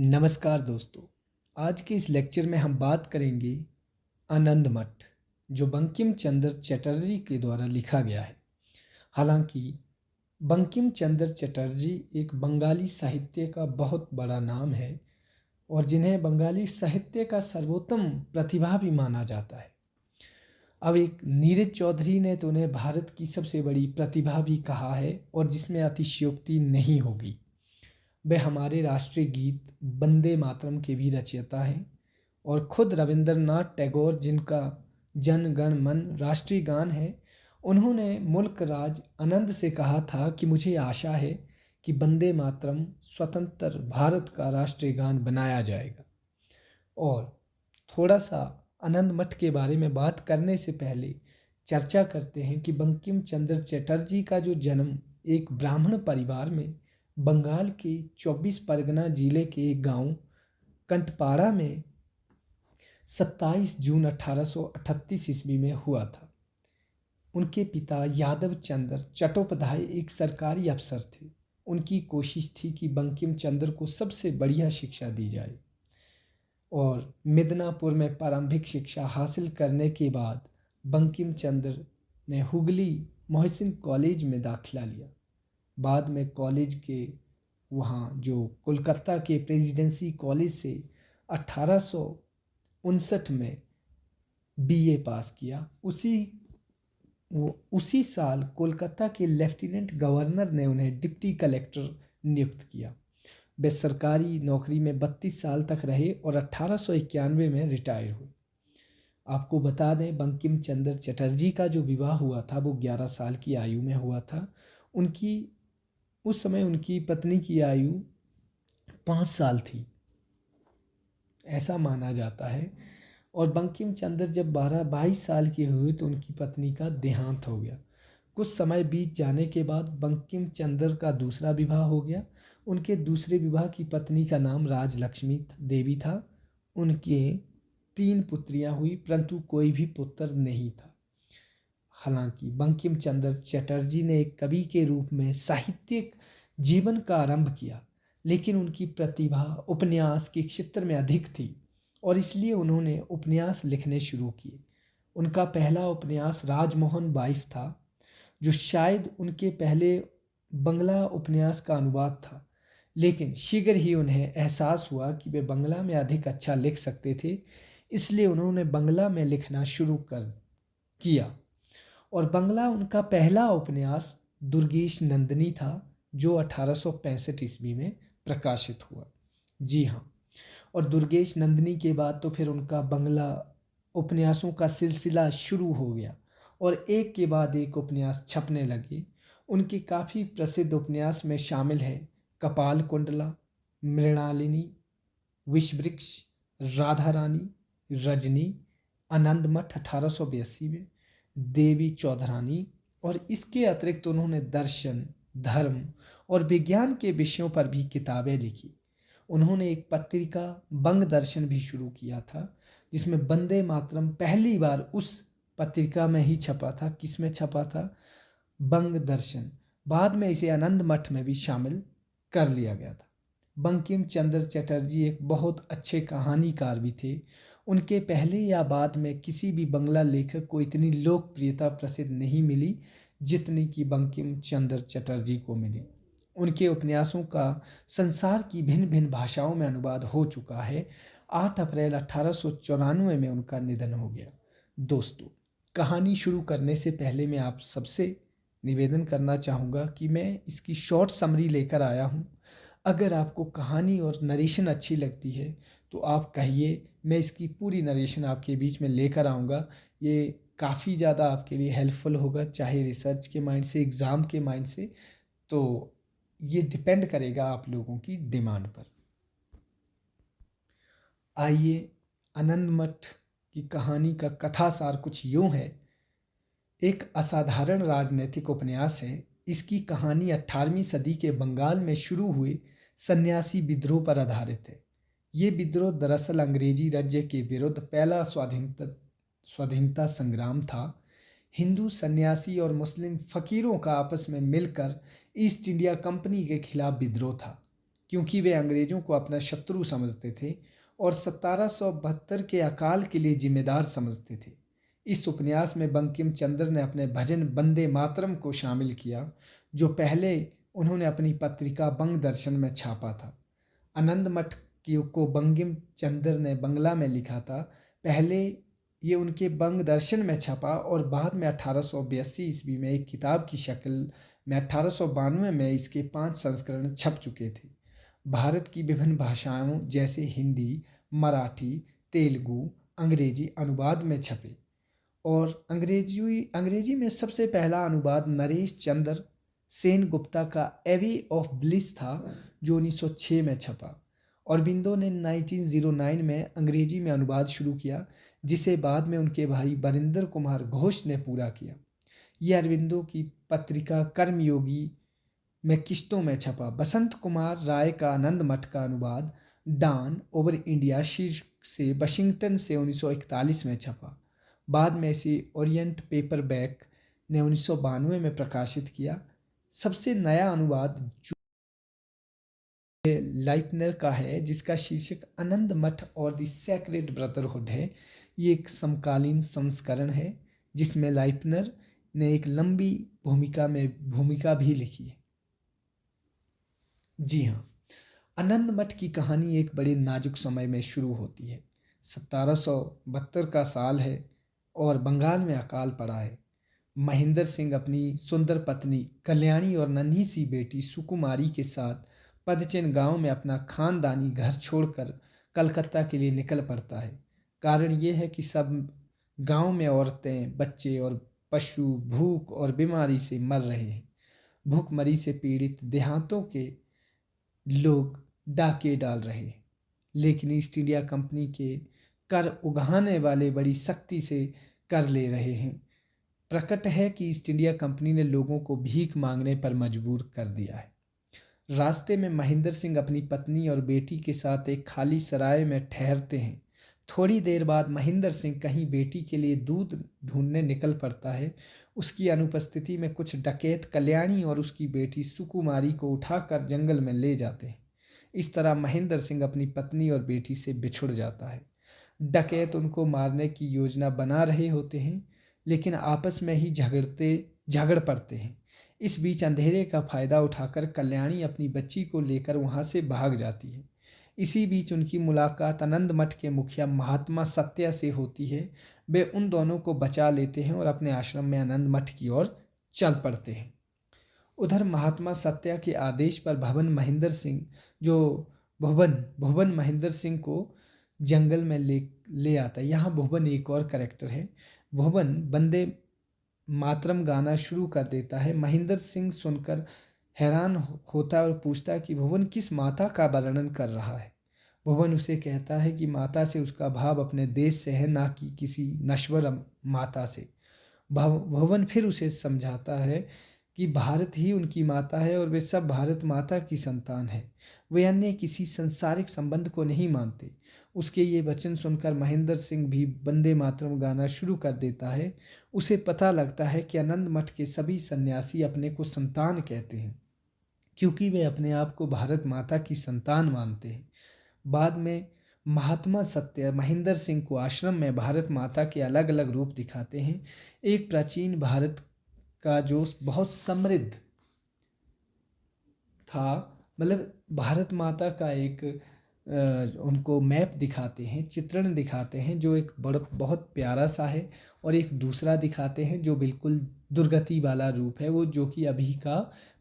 नमस्कार दोस्तों। आज के इस लेक्चर में हम बात करेंगे आनंद मठ, जो बंकिम चंद्र चटर्जी के द्वारा लिखा गया है। हालांकि बंकिम चंद्र चटर्जी एक बंगाली साहित्य का बहुत बड़ा नाम है और जिन्हें बंगाली साहित्य का सर्वोत्तम प्रतिभा भी माना जाता है। अब एक नीरज चौधरी ने तो उन्हें भारत की सबसे बड़ी प्रतिभा भी कहा है और जिसमें अतिशयोक्ति नहीं होगी। वे हमारे राष्ट्रीय गीत वंदे मातरम के भी रचयिता हैं और खुद रविंद्रनाथ टैगोर, जिनका जन गण मन राष्ट्रीय गान है, उन्होंने मुल्क राज आनंद से कहा था कि मुझे आशा है कि वंदे मातरम स्वतंत्र भारत का राष्ट्रीय गान बनाया जाएगा। और थोड़ा सा आनंद मठ के बारे में बात करने से पहले चर्चा करते हैं कि बंकिम चंद्र चटर्जी का जो जन्म एक ब्राह्मण परिवार में बंगाल के 24 परगना जिले के एक गांव कंटपाड़ा में 27 जून 1838 ईस्वी में हुआ था। उनके पिता यादव चंद्र चट्टोपाध्याय एक सरकारी अफसर थे। उनकी कोशिश थी कि बंकिम चंद्र को सबसे बढ़िया शिक्षा दी जाए और मिदनापुर में प्रारंभिक शिक्षा हासिल करने के बाद बंकिम चंद्र ने हुगली मोहसिन कॉलेज में दाखिला लिया। बाद में कॉलेज के वहाँ जो कोलकाता के प्रेसिडेंसी कॉलेज से 1859 में बीए पास किया। उसी साल कोलकाता के लेफ्टिनेंट गवर्नर ने उन्हें डिप्टी कलेक्टर नियुक्त किया। वे सरकारी नौकरी में 32 साल तक रहे और 1891 में रिटायर हुए। आपको बता दें, बंकिम चंद्र चटर्जी का जो विवाह हुआ था वो 11 साल की आयु में हुआ था। उस समय उनकी पत्नी की आयु 5 साल थी, ऐसा माना जाता है। और बंकिम चंद्र जब 22 साल के हुए तो उनकी पत्नी का देहांत हो गया। कुछ समय बीत जाने के बाद बंकिम चंद्र का दूसरा विवाह हो गया। उनके दूसरे विवाह की पत्नी का नाम राजलक्ष्मी देवी था। उनके 3 पुत्रियां हुई, परंतु कोई भी पुत्र नहीं था। हालांकि बंकिम चंद्र चटर्जी ने एक कवि के रूप में साहित्यिक जीवन का आरंभ किया, लेकिन उनकी प्रतिभा उपन्यास के क्षेत्र में अधिक थी और इसलिए उन्होंने उपन्यास लिखने शुरू किए। उनका पहला उपन्यास राजमोहन वाइफ था, जो शायद उनके पहले बंगला उपन्यास का अनुवाद था, लेकिन शीघ्र ही उन्हें एहसास हुआ कि वे बंगला में अधिक अच्छा लिख सकते थे, इसलिए उन्होंने बंगला में लिखना शुरू कर किया। और बंगला उनका पहला उपन्यास दुर्गेश नंदिनी था, जो 1865 ईस्वी में प्रकाशित हुआ। जी हाँ, और दुर्गेश नंदिनी के बाद तो फिर उनका बंगला उपन्यासों का सिलसिला शुरू हो गया और एक के बाद एक उपन्यास छपने लगे। उनके काफ़ी प्रसिद्ध उपन्यास में शामिल है कपाल कुंडला, मृणालिनी, विषवृक्ष, राधा रानी, रजनी, आनंद मठ 1882 में, देवी चौधरानी। और इसके अतिरिक्त उन्होंने दर्शन, धर्म और विज्ञान के विषयों पर भी किताबें लिखी। उन्होंने एक पत्रिका बंग दर्शन भी शुरू किया था, जिसमें वंदे मातरम पहली बार उस पत्रिका में ही छपा था। किसमें छपा था? बंग दर्शन। बाद में इसे आनंद मठ में भी शामिल कर लिया गया था। बंकिम चंद्र चटर्जी एक बहुत अच्छे कहानीकार भी थे। उनके पहले या बाद में किसी भी बंगला लेखक को इतनी लोकप्रियता प्रसिद्ध नहीं मिली जितनी कि बंकिम चंद्र चटर्जी को मिली। उनके उपन्यासों का संसार की भिन्न भिन्न भाषाओं में अनुवाद हो चुका है। 8 अप्रैल 1894 में उनका निधन हो गया। दोस्तों, कहानी शुरू करने से पहले मैं आप सबसे निवेदन करना चाहूँगा कि मैं इसकी शॉर्ट समरी लेकर आया हूँ। अगर आपको कहानी और नरेशन अच्छी लगती है तो आप कहिए, मैं इसकी पूरी नरेशन आपके बीच में लेकर आऊँगा। ये काफ़ी ज़्यादा आपके लिए हेल्पफुल होगा, चाहे रिसर्च के माइंड से, एग्ज़ाम के माइंड से। तो ये डिपेंड करेगा आप लोगों की डिमांड पर। आइए, आनंद मठ की कहानी का कथासार कुछ यूँ है। एक असाधारण राजनैतिक उपन्यास है। इसकी कहानी 18वीं सदी के बंगाल में शुरू हुए सन्यासी विद्रोह पर आधारित है। ये विद्रोह दरअसल अंग्रेजी राज्य के विरुद्ध पहला स्वाधीनता संग्राम था। हिंदू सन्यासी और मुस्लिम फकीरों का आपस में मिलकर ईस्ट इंडिया कंपनी के खिलाफ विद्रोह था। क्योंकि वे अंग्रेजों को अपना शत्रु समझते थे और 1772 के अकाल के लिए जिम्मेदार समझते थे। इस उपन्यास में बंकिम चंद्र ने अपने भजन वंदे मातरम को शामिल किया, जो पहले उन्होंने अपनी पत्रिका बंग दर्शन में छापा था। आनंद मठ को बंकिम चंद्र ने बंगला में लिखा था। पहले ये उनके बंग दर्शन में छपा और बाद में 1882 ईस्वी में एक किताब की शक्ल में 1892 में इसके 5 संस्करण छप चुके थे। भारत की विभिन्न भाषाओं जैसे हिंदी, मराठी, तेलुगु, अंग्रेजी अनुवाद में छपे और अंग्रेजी में सबसे पहला अनुवाद नरेश चंद्र सेन गुप्ता का एवे ऑफ ब्लिस था, जो 1906 में छपा। अरबिंदो ने 1909 में अंग्रेजी में अनुवाद शुरू किया, जिसे बाद में उनके भाई बरिंदर कुमार घोष ने पूरा किया। यह अरबिंदो की पत्रिका कर्मयोगी में किश्तों में छपा। बसंत कुमार राय का आनंद मठ का अनुवाद डान ओवर इंडिया शीर्षक से वाशिंगटन से 1941 में छपा। बाद में इसे ओरिएंट पेपरबैक ने 1992 में प्रकाशित किया। सबसे नया अनुवाद जो लाइटनर का है, जिसका शीर्षक आनंद मठ और द सेक्रेड ब्रदरहुड है। ये एक समकालीन संस्करण है जिसमें लाइटनर ने एक लंबी भूमिका भी लिखी है। जी हाँ, आनंद मठ की कहानी एक बड़े नाजुक समय में शुरू होती है। 1772 का साल है और बंगाल में अकाल पड़ा है। महेंद्र सिंह अपनी सुंदर पत्नी कल्याणी और नन्ही सी बेटी सुकुमारी के साथ पदचिन गांव में अपना खानदानी घर छोड़कर कलकत्ता के लिए निकल पड़ता है। कारण यह है कि सब गांव में औरतें, बच्चे और पशु भूख और बीमारी से मर रहे हैं। भूखमरी से पीड़ित देहातों के लोग डाके डाल रहे हैं, लेकिन ईस्ट इंडिया कंपनी के कर उगाने वाले बड़ी सख्ती से कर ले रहे हैं। प्रकट है कि ईस्ट इंडिया कंपनी ने लोगों को भीख मांगने पर मजबूर कर दिया है। रास्ते में महेंद्र सिंह अपनी पत्नी और बेटी के साथ एक खाली सराय में ठहरते हैं। थोड़ी देर बाद महेंद्र सिंह कहीं बेटी के लिए दूध ढूंढने निकल पड़ता है। उसकी अनुपस्थिति में कुछ डकैत कल्याणी और उसकी बेटी सुकुमारी को उठाकर जंगल में ले जाते हैं। इस तरह महेंद्र सिंह अपनी पत्नी और बेटी से बिछुड़ जाता है। डकैत उनको मारने की योजना बना रहे होते हैं, लेकिन आपस में ही झगड़ पड़ते हैं। इस बीच अंधेरे का फायदा उठाकर कल्याणी अपनी बच्ची को लेकर वहां से भाग जाती है। इसी बीच उनकी मुलाकात आनंद मठ के मुखिया महात्मा सत्या से होती है। वे उन दोनों को बचा लेते हैं और अपने आश्रम में आनंद मठ की ओर चल पड़ते हैं। उधर महात्मा सत्या के आदेश पर भुवन महेंद्र सिंह को जंगल में ले आता है। यहाँ भुवन एक और कैरेक्टर है। भुवन वंदे मातरम गाना शुरू कर देता है। महेंद्र सिंह सुनकर हैरान होता है और पूछता है कि भुवन किस माता का वर्णन कर रहा है। भुवन उसे कहता है कि माता से उसका भाव अपने देश से है, ना कि किसी नश्वर माता से। भुवन फिर उसे समझाता है कि भारत ही उनकी माता है और वे सब भारत माता की संतान है। वे अन्य किसी सांसारिक संबंध को नहीं मानते। उसके ये वचन सुनकर महेंद्र सिंह भी वंदे मातरम गाना शुरू कर देता है। उसे पता लगता है कि आनंद मठ के सभी सन्यासी अपने को संतान कहते हैं, क्योंकि वे अपने आप को भारत माता की संतान मानते हैं। बाद में महात्मा सत्य महेंद्र सिंह को आश्रम में भारत माता के अलग अलग रूप दिखाते हैं। एक प्राचीन भारत का जो बहुत समृद्ध था, मतलब भारत माता का एक उनको मैप दिखाते हैं, चित्रण दिखाते हैं, जो एक बहुत प्यारा सा है। और एक दूसरा दिखाते हैं जो बिल्कुल दुर्गति वाला रूप है, वो जो कि अभी का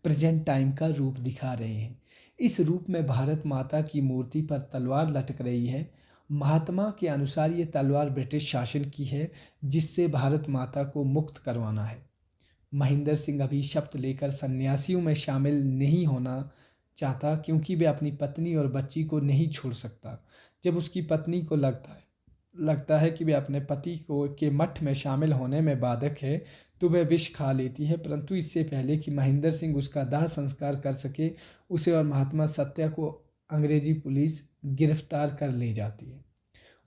प्रेजेंट टाइम का रूप दिखा रहे हैं। इस रूप में भारत माता की मूर्ति पर तलवार लटक रही है। महात्मा के अनुसार ये तलवार ब्रिटिश शासन की है, जिससे भारत माता को मुक्त करवाना है। महेंद्र सिंह अभी शपथ लेकर सन्यासियों में शामिल नहीं होना चाहता, क्योंकि वे अपनी पत्नी और बच्ची को नहीं छोड़ सकता। जब उसकी पत्नी को लगता है कि वे अपने पति के मठ में शामिल होने में बाधक है, तो वह विष खा लेती है। परंतु इससे पहले कि महेंद्र सिंह उसका दाह संस्कार कर सके, उसे और महात्मा सत्या को अंग्रेजी पुलिस गिरफ्तार कर ले जाती है।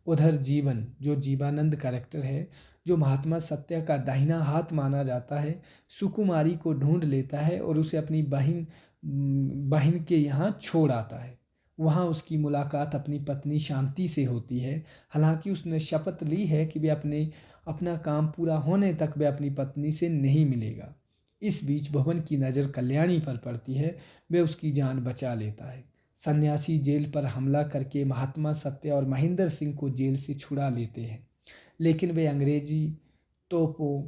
उधर जीवन, जो जीवानंद कैरेक्टर है, जो महात्मा सत्या का दाहिना हाथ माना जाता है, सुकुमारी को ढूंढ लेता है और उसे अपनी बहन बहन के यहाँ छोड़ आता है। वहाँ उसकी मुलाकात अपनी पत्नी शांति से होती है। हालांकि उसने शपथ ली है कि अपना काम पूरा होने तक वह अपनी पत्नी से नहीं मिलेगा। इस बीच भुवन की नज़र कल्याणी पर पड़ती है। वह उसकी जान बचा लेता है। सन्यासी जेल पर हमला करके महात्मा सत्य और महेंद्र सिंह को जेल से छुड़ा लेते हैं, लेकिन वे अंग्रेजी तोपों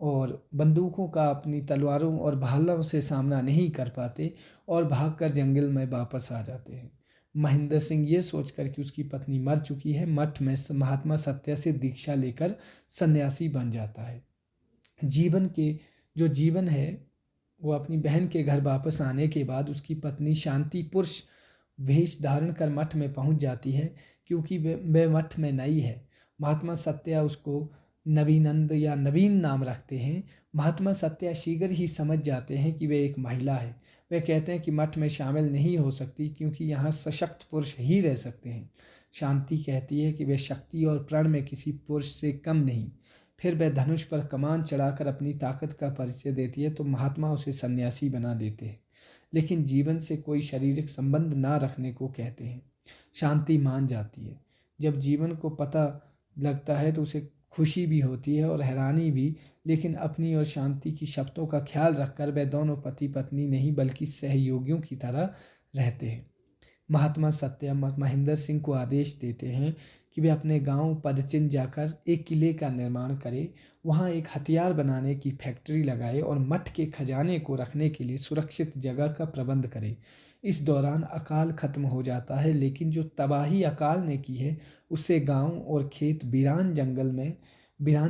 और बंदूकों का अपनी तलवारों और भालों से सामना नहीं कर पाते और भागकर जंगल में वापस आ जाते हैं। महेंद्र सिंह ये सोचकर कि उसकी पत्नी मर चुकी है, मठ में महात्मा सत्या से दीक्षा लेकर सन्यासी बन जाता है। जीवन है वो अपनी बहन के घर वापस आने के बाद उसकी पत्नी शांति पुरुष वेश धारण कर मठ में पहुंच जाती है, क्योंकि वे मठ में नई है। महात्मा सत्या उसको नवीनंद या नवीन नाम रखते हैं। महात्मा सत्या शीघ्र ही समझ जाते हैं कि वे एक महिला है। वे कहते हैं कि मठ में शामिल नहीं हो सकती, क्योंकि यहाँ सशक्त पुरुष ही रह सकते हैं। शांति कहती है कि वे शक्ति और प्रण में किसी पुरुष से कम नहीं। फिर वह धनुष पर कमान चढ़ाकर अपनी ताकत का परिचय देती है, तो महात्मा उसे सन्यासी बना देते हैं, लेकिन जीवन से कोई शारीरिक संबंध ना रखने को कहते हैं। शांति मान जाती है। जब जीवन को पता लगता है तो उसे खुशी भी होती है और हैरानी भी, लेकिन अपनी और शांति की शर्तों का ख्याल रखकर वे दोनों पति पत्नी नहीं बल्कि सहयोगियों की तरह रहते हैं। महात्मा सत्या महेंद्र सिंह को आदेश देते हैं कि वे अपने गांव पदचिन जाकर एक किले का निर्माण करें, वहां एक हथियार बनाने की फैक्ट्री लगाए और मठ के खजाने को रखने के लिए सुरक्षित जगह का प्रबंध करें। इस दौरान अकाल खत्म हो जाता है, लेकिन जो तबाही अकाल ने की है उससे गांव और खेत वीरान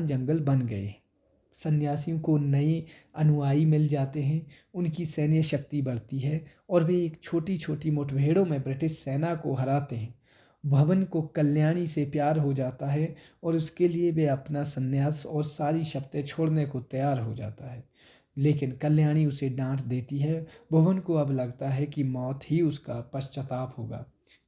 जंगल बन गए। सन्यासियों को नए अनुयायी मिल जाते हैं, उनकी सैन्य शक्ति बढ़ती है और वे एक छोटी छोटी मुठभेड़ों में ब्रिटिश सेना को हराते हैं। भवन को कल्याणी से प्यार हो जाता है और उसके लिए वे अपना संन्यास और सारी शर्तें छोड़ने को तैयार हो जाता है, लेकिन कल्याणी उसे डांट देती है। भुवन को अब लगता है कि मौत ही उसका पश्चाताप होगा।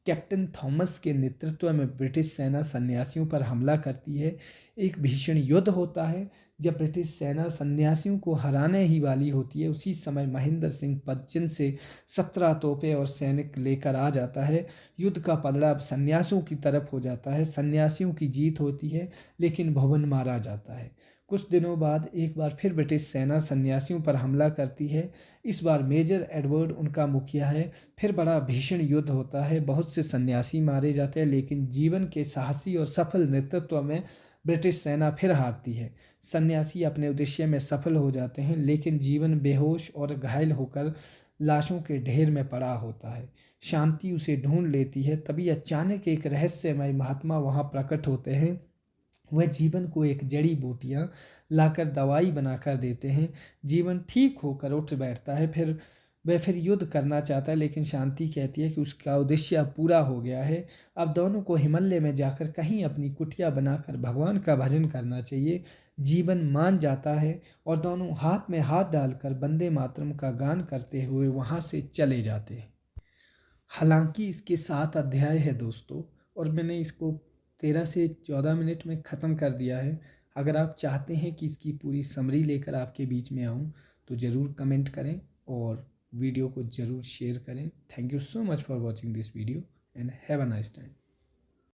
कैप्टन थॉमस के नेतृत्व में ब्रिटिश सेना सन्यासियों पर हमला करती है। एक भीषण युद्ध होता है। जब ब्रिटिश सेना सन्यासियों को हराने ही वाली होती है, उसी समय महेंद्र सिंह पदचिन से 17 तोपें और सैनिक लेकर आ जाता है। युद्ध का पलड़ा अब सन्यासियों की तरफ हो जाता है। सन्यासियों की जीत होती है, लेकिन भुवन मारा जाता है। कुछ दिनों बाद एक बार फिर ब्रिटिश सेना सन्यासियों पर हमला करती है। इस बार मेजर एडवर्ड उनका मुखिया है। फिर बड़ा भीषण युद्ध होता है। बहुत से सन्यासी मारे जाते हैं, लेकिन जीवन के साहसी और सफल नेतृत्व में ब्रिटिश सेना फिर हारती है। सन्यासी अपने उद्देश्य में सफल हो जाते हैं, लेकिन जीवन बेहोश और घायल होकर लाशों के ढेर में पड़ा होता है। शांति उसे ढूंढ लेती है। तभी अचानक एक रहस्यमय महात्मा वहां प्रकट होते हैं। वह जीवन को एक जड़ी बूटियां लाकर दवाई बनाकर देते हैं। जीवन ठीक होकर उठ बैठता है। फिर युद्ध करना चाहता है, लेकिन शांति कहती है कि उसका उद्देश्य अब पूरा हो गया है। अब दोनों को हिमालय में जाकर कहीं अपनी कुटिया बनाकर भगवान का भजन करना चाहिए। जीवन मान जाता है और दोनों हाथ में हाथ डालकर वंदे मातरम का गान करते हुए वहाँ से चले जाते हैं। हालांकि इसके 7 अध्याय है दोस्तों, और मैंने इसको 13 से 14 मिनट में ख़त्म कर दिया है। अगर आप चाहते हैं कि इसकी पूरी समरी लेकर आपके बीच में आऊँ तो ज़रूर कमेंट करें और वीडियो को ज़रूर शेयर करें। Thank you so much for watching this video and have a nice time.